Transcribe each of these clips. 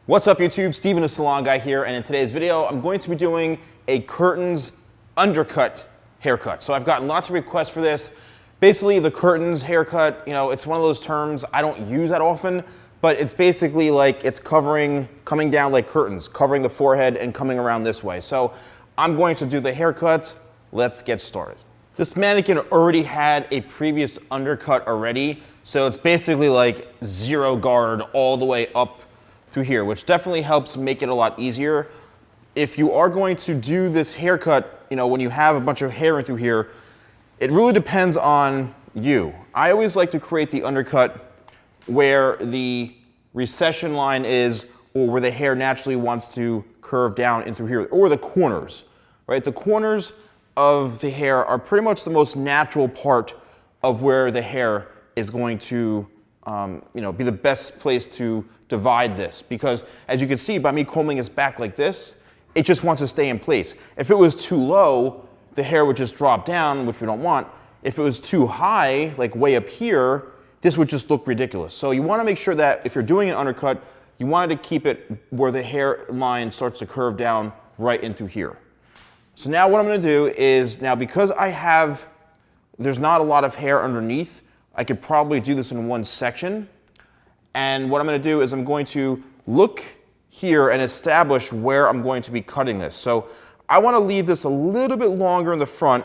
What's up YouTube, Steven the Salon Guy here, and in today's video I'm going to be doing a curtains undercut haircut. So I've gotten lots of requests for this. Basically the curtains haircut, it's one of those terms I don't use that often, but it's basically like it's coming down like curtains, covering the forehead and coming around this way. So I'm going to do the haircut. Let's get started. This mannequin already had a previous undercut already, so it's basically like zero guard all the way up through here, which definitely helps make it a lot easier. If you are going to do this haircut, when you have a bunch of hair in through here, it really depends on you. I always like to create the undercut where the recession line is, or where the hair naturally wants to curve down in through here, or the corners, right? The corners of the hair are pretty much the most natural part of where the hair is going to be the best place to divide this, because as you can see by me combing this back like this, it just wants to stay in place. If it was too low, the hair would just drop down, which we don't want. If it was too high, like way up here, this would just look ridiculous. So you want to make sure that if you're doing an undercut, you wanted to keep it where the hairline starts to curve down right into here. So now what I'm going to do is, now because there's not a lot of hair underneath, I could probably do this in one section. And what I'm going to do is I'm going to look here and establish where I'm going to be cutting this. So I want to leave this a little bit longer in the front,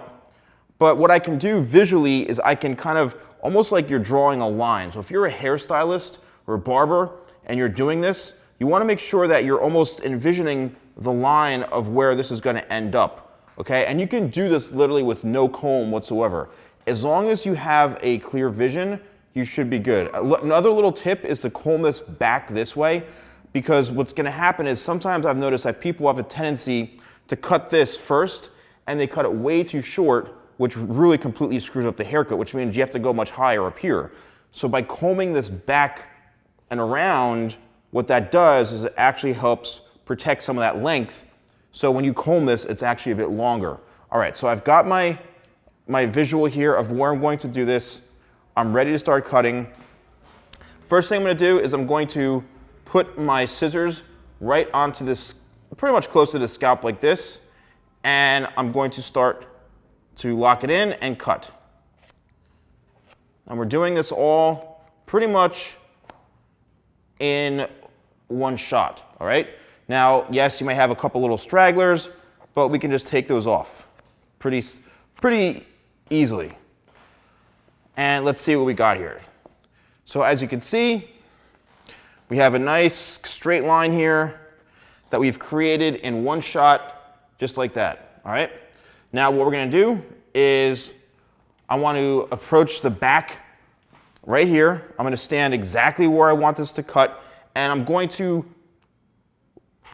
but what I can do visually is I can kind of, almost like you're drawing a line. So if you're a hairstylist or a barber and you're doing this, you want to make sure that you're almost envisioning the line of where this is going to end up, okay? And you can do this literally with no comb whatsoever. As long as you have a clear vision, you should be good. Another little tip is to comb this back this way, because what's going to happen is sometimes I've noticed that people have a tendency to cut this first and they cut it way too short, which really completely screws up the haircut, which means you have to go much higher up here. So by combing this back and around, what that does is it actually helps protect some of that length. So when you comb this, it's actually a bit longer. All right, so I've got my visual here of where I'm going to do this. I'm ready to start cutting. First thing I'm going to do is I'm going to put my scissors right onto this, pretty much close to the scalp like this, and I'm going to start to lock it in and cut. And we're doing this all pretty much in one shot, all right? Now, yes, you may have a couple little stragglers, but we can just take those off pretty easily. And let's see what we got here. So as you can see, we have a nice straight line here that we've created in one shot, just like that, all right? Now what we're gonna do is I want to approach the back right here. I'm gonna stand exactly where I want this to cut, and I'm going to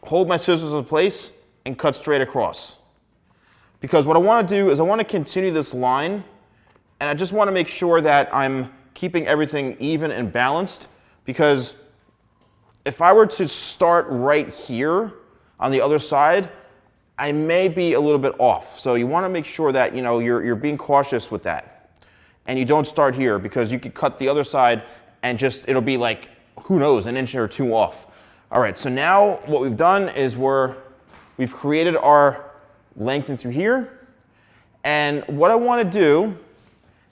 hold my scissors in place and cut straight across. Because what I want to do is I want to continue this line, and I just want to make sure that I'm keeping everything even and balanced, because if I were to start right here on the other side, I may be a little bit off. So you want to make sure that you're being cautious with that, and you don't start here, because you could cut the other side and it'll be like, who knows, an inch or two off. All right, so now what we've done is we've created our length into here, and what I want to do,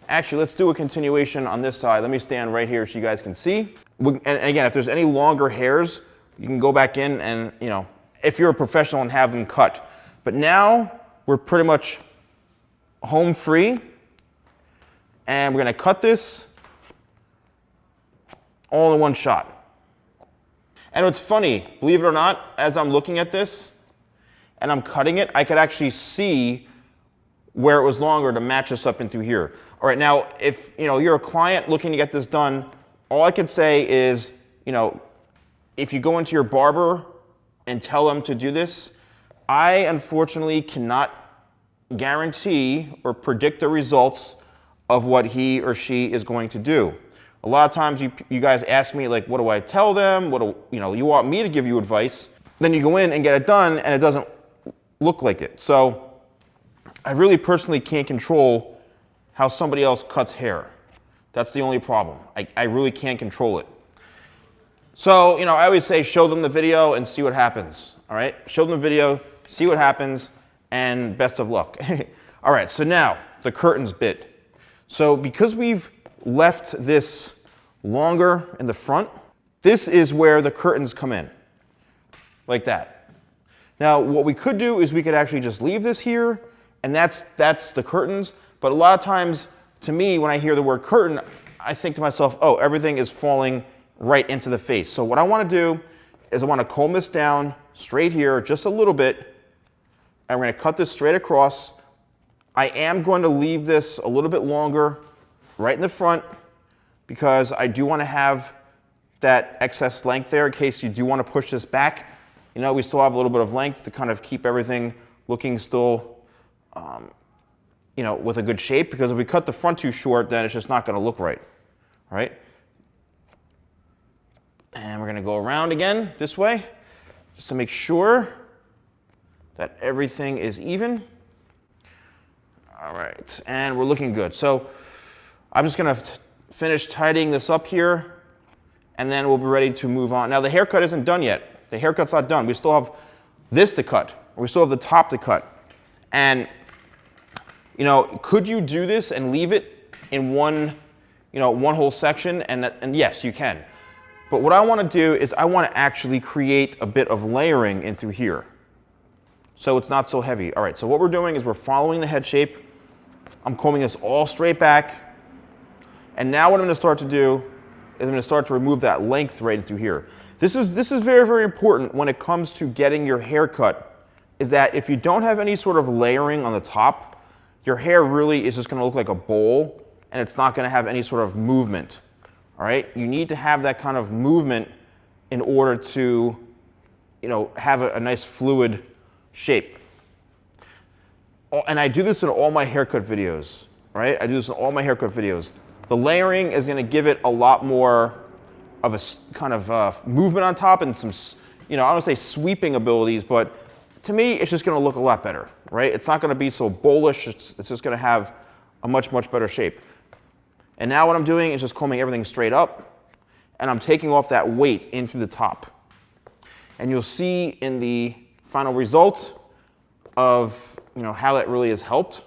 actually let's do a continuation on this side. Let me stand right here so you guys can see. And again, if there's any longer hairs, you can go back in and if you're a professional, and have them cut. But now we're pretty much home free, and we're going to cut this all in one shot. And what's funny, believe it or not, as I'm looking at this and I'm cutting it, I could actually see where it was longer to match this up into here. All right, now if you're a client looking to get this done, all I can say is, if you go into your barber and tell them to do this, I unfortunately cannot guarantee or predict the results of what he or she is going to do. A lot of times you guys ask me, like, what do I tell them? You want me to give you advice. Then you go in and get it done and it doesn't look like it. So I really personally can't control how somebody else cuts hair. That's the only problem. I really can't control it. So, you know, I always say show them the video and see what happens, all right? Show them the video, see what happens, and best of luck. All right, so now the curtains bit. So because we've left this longer in the front, this is where the curtains come in, like that. Now, what we could do is we could actually just leave this here, and that's the curtains, but a lot of times, to me, when I hear the word curtain, I think to myself, oh, everything is falling right into the face. So what I want to do is I want to comb this down straight here just a little bit, and we're going to cut this straight across. I am going to leave this a little bit longer right in the front because I do want to have that excess length there in case you do want to push this back. You know, we still have a little bit of length to kind of keep everything looking still, you know, with a good shape, because if we cut the front too short, then it's just not going to look right, all right? And we're going to go around again this way just to make sure that everything is even. All right, and we're looking good. So I'm just going to finish tidying this up here, and then we'll be ready to move on. Now the haircut isn't done yet. The haircut's not done. We still have this to cut. We still have the top to cut. And, you know, could you do this and leave it in one, you know, one whole section? And yes, you can. But what I want to do is I want to actually create a bit of layering in through here, so it's not so heavy. All right, so what we're doing is we're following the head shape. I'm combing this all straight back. And now what I'm going to start to do is I'm going to start to remove that length right through here. This is very, very important when it comes to getting your hair cut, is that if you don't have any sort of layering on the top, your hair really is just going to look like a bowl, and it's not going to have any sort of movement. All right, you need to have that kind of movement in order to, you know, have a nice fluid shape. And I do this in all my haircut videos, right? I do this in all my haircut videos. The layering is going to give it a lot more of a kind of movement on top and some, you know, I don't want to say sweeping abilities, but to me, it's just going to look a lot better, right? It's not going to be so bowlish. It's just going to have a much, much better shape. And now what I'm doing is just combing everything straight up, and I'm taking off that weight in through the top. And you'll see in the final result of, you know, how that really has helped.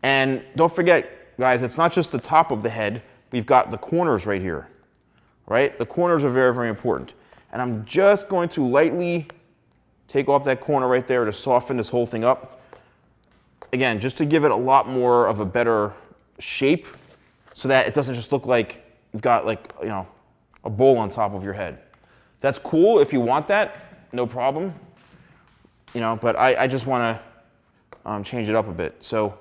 And don't forget, guys, it's not just the top of the head. We've got the corners right here, right? The corners are very, very important. And I'm just going to lightly take off that corner right there to soften this whole thing up. Again, just to give it a lot more of a better shape, so that it doesn't just look like you've got, like, you know, a bowl on top of your head. That's cool if you want that, no problem. You know, but I just want to change it up a bit. So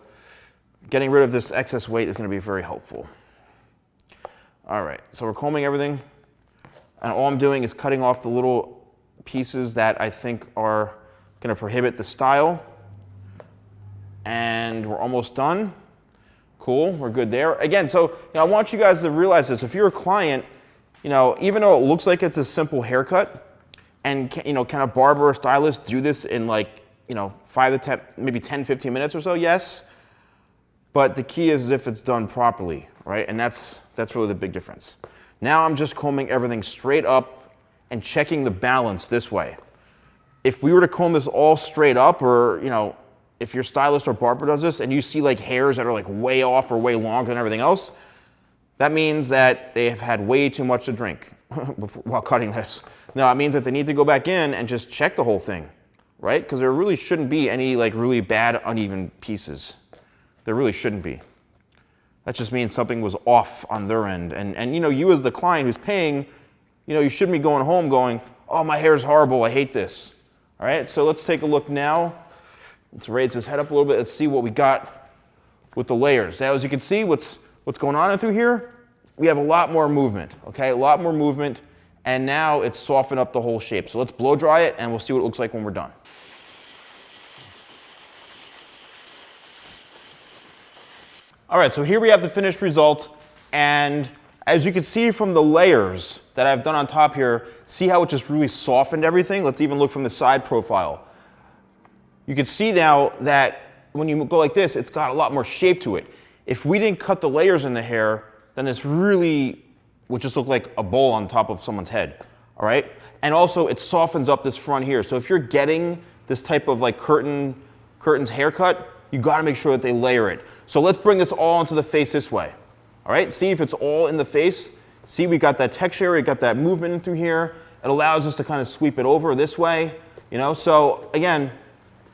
getting rid of this excess weight is going to be very helpful. All right, so we're combing everything, and all I'm doing is cutting off the little pieces that I think are going to prohibit the style. And we're almost done. Cool, we're good there. Again, so, you know, I want you guys to realize this. If you're a client, you know, even though it looks like it's a simple haircut, and, you know, can a barber or stylist do this in, like, you know, 5 to 10, maybe 10, 15 minutes or so? Yes. But the key is if it's done properly, right? And that's really the big difference. Now I'm just combing everything straight up and checking the balance this way. If we were to comb this all straight up, or, you know, if your stylist or barber does this and you see like hairs that are like way off or way longer than everything else, that means that they have had way too much to drink while cutting this. No, it means that they need to go back in and just check the whole thing, right? Because there really shouldn't be any like really bad uneven pieces. There really shouldn't be. That just means something was off on their end. And you know, you as the client who's paying, you know, you shouldn't be going home going, oh, my hair's horrible, I hate this. All right, so let's take a look now. Let's raise this head up a little bit. Let's see what we got with the layers. Now, as you can see, what's going on through here, we have a lot more movement, okay? A lot more movement, and now it's softened up the whole shape. So let's blow dry it, and we'll see what it looks like when we're done. All right, so here we have the finished result, and as you can see from the layers that I've done on top here, see how it just really softened everything? Let's even look from the side profile. You can see now that when you go like this, it's got a lot more shape to it. If we didn't cut the layers in the hair, then this really would just look like a bowl on top of someone's head, all right? And also it softens up this front here. So if you're getting this type of like curtains haircut, you gotta make sure that they layer it. So let's bring this all into the face this way, all right? See if it's all in the face. See, we got that texture, we got that movement in through here. It allows us to kind of sweep it over this way, you know? So again,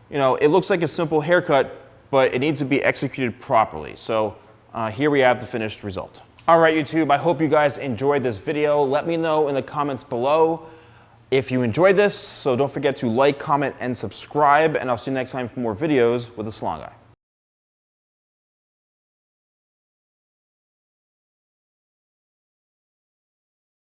you know, it looks like a simple haircut, but it needs to be executed properly. So here we have the finished result. All right, YouTube, I hope you guys enjoyed this video. Let me know in the comments below if you enjoyed this. So don't forget to like, comment, and subscribe, and I'll see you next time for more videos with the Salon Guy.